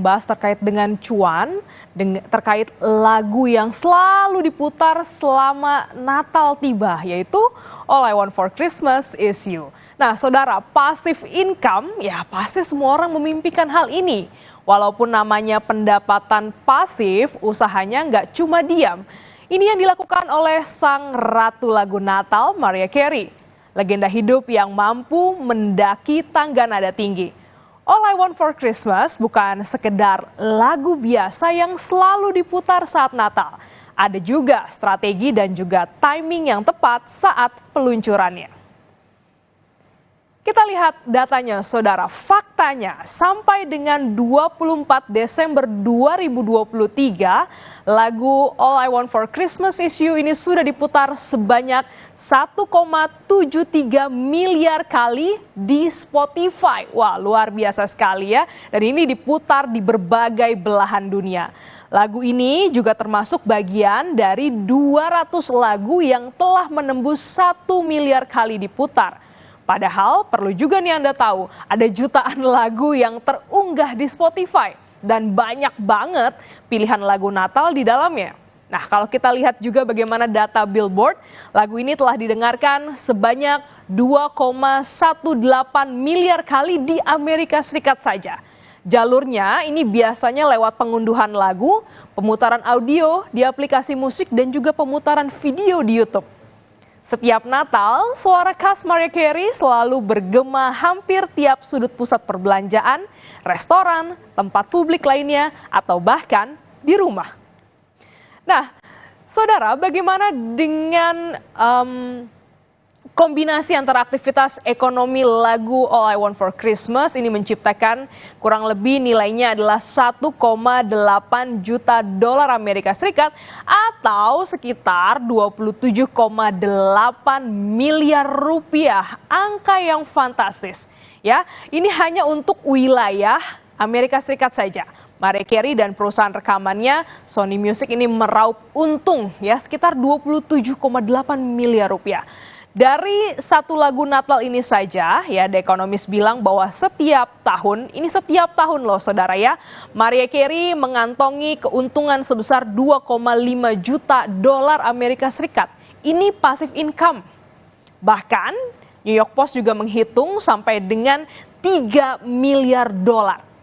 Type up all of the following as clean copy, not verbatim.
membahas terkait dengan cuan, terkait lagu yang selalu diputar selama Natal tiba, yaitu All I Want for Christmas Is You. Nah, saudara, passive income, ya pasti semua orang memimpikan hal ini. Walaupun namanya pendapatan pasif, usahanya nggak cuma diam. Ini yang dilakukan oleh sang ratu lagu Natal, Mariah Carey. Legenda hidup yang mampu mendaki tangga nada tinggi. All I Want for Christmas bukan sekedar lagu biasa yang selalu diputar saat Natal. Ada juga strategi dan juga timing yang tepat saat peluncurannya. Kita lihat datanya, saudara. Faktanya, sampai dengan 24 Desember 2023, lagu All I Want for Christmas Is You ini sudah diputar sebanyak 1,73 miliar kali di Spotify. Wah, luar biasa sekali ya. Dan ini diputar di berbagai belahan dunia. Lagu ini juga termasuk bagian dari 200 lagu yang telah menembus 1 miliar kali diputar. Padahal perlu juga nih Anda tahu, ada jutaan lagu yang terunggah di Spotify dan banyak banget pilihan lagu Natal di dalamnya. Nah, kalau kita lihat juga bagaimana data Billboard, lagu ini telah didengarkan sebanyak 2,18 miliar kali di Amerika Serikat saja. Jalurnya ini biasanya lewat pengunduhan lagu, pemutaran audio di aplikasi musik dan juga pemutaran video di YouTube. Setiap Natal, suara khas Mariah Carey selalu bergema hampir tiap sudut pusat perbelanjaan, restoran, tempat publik lainnya, atau bahkan di rumah. Nah, saudara, bagaimana dengan kombinasi antara aktivitas ekonomi lagu All I Want for Christmas ini menciptakan kurang lebih nilainya adalah 1,8 juta dolar Amerika Serikat atau sekitar 27,8 miliar rupiah. Angka yang fantastis. Ya, ini hanya untuk wilayah Amerika Serikat saja. Mariah Carey dan perusahaan rekamannya Sony Music ini meraup untung ya sekitar 27,8 miliar rupiah. Dari satu lagu Natal ini saja, ya The Economist bilang bahwa setiap tahun loh saudara ya, Mariah Carey mengantongi keuntungan sebesar 2,5 juta dolar Amerika Serikat. Ini passive income. Bahkan New York Post juga menghitung sampai dengan 3 miliar dolar.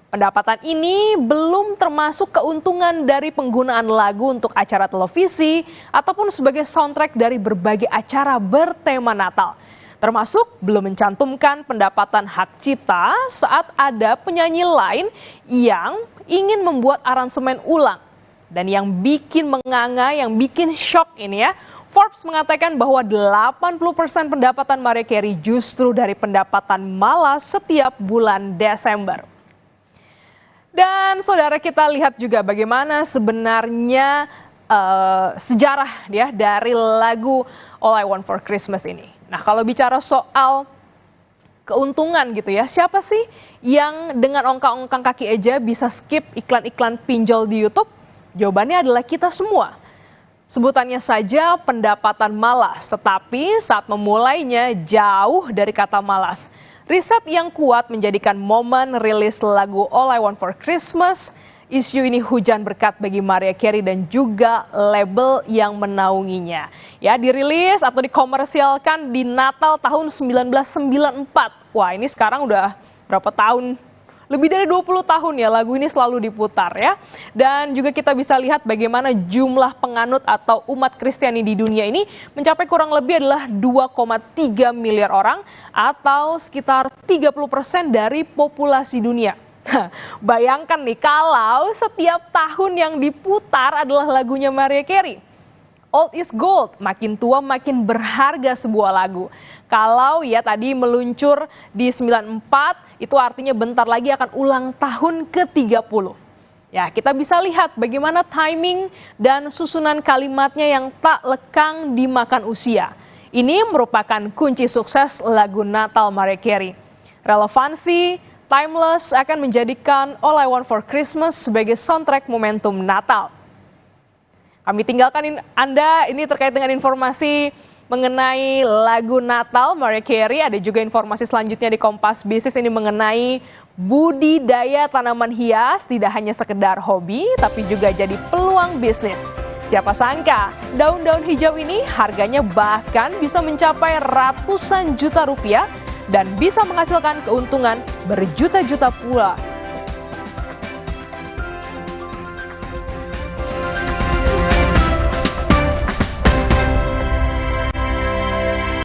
Pendapatan ini belum termasuk keuntungan dari penggunaan lagu untuk acara televisi ataupun sebagai soundtrack dari berbagai acara bertema Natal. Termasuk belum mencantumkan pendapatan hak cipta saat ada penyanyi lain yang ingin membuat aransemen ulang. Dan yang bikin menganga, yang bikin shock ini ya, Forbes mengatakan bahwa 80% pendapatan Mariah Carey justru dari pendapatan malas setiap bulan Desember. Dan saudara, kita lihat juga bagaimana sebenarnya sejarah ya dari lagu All I Want for Christmas ini. Nah, kalau bicara soal keuntungan gitu ya, siapa sih yang dengan ongkang-ongkang kaki aja bisa skip iklan-iklan pinjol di YouTube? Jawabannya adalah kita semua. Sebutannya saja pendapatan malas, tetapi saat memulainya jauh dari kata malas. Riset yang kuat menjadikan momen rilis lagu All I Want for Christmas Is You ini hujan berkat bagi Mariah Carey dan juga label yang menaunginya. Ya, dirilis atau dikomersialkan di Natal tahun 1994. Wah, ini sekarang udah berapa tahun? Lebih dari 20 tahun ya lagu ini selalu diputar ya. Dan juga kita bisa lihat bagaimana jumlah penganut atau umat Kristiani di dunia ini mencapai kurang lebih adalah 2,3 miliar orang atau sekitar 30% dari populasi dunia. Bayangkan nih kalau setiap tahun yang diputar adalah lagunya Mariah Carey. Old is gold, makin tua makin berharga sebuah lagu. Kalau ya tadi meluncur di 94, itu artinya bentar lagi akan ulang tahun ke-30. Ya, kita bisa lihat bagaimana timing dan susunan kalimatnya yang tak lekang dimakan usia. Ini merupakan kunci sukses lagu Natal Mariah Carey. Relevansi, timeless akan menjadikan All I Want for Christmas sebagai soundtrack momentum Natal. Kami tinggalkan Anda ini terkait dengan informasi mengenai lagu Natal Mariah Carey. Ada juga informasi selanjutnya di Kompas Bisnis ini mengenai budidaya tanaman hias tidak hanya sekedar hobi, tapi juga jadi peluang bisnis. Siapa sangka daun-daun hijau ini harganya bahkan bisa mencapai ratusan juta rupiah dan bisa menghasilkan keuntungan berjuta-juta pula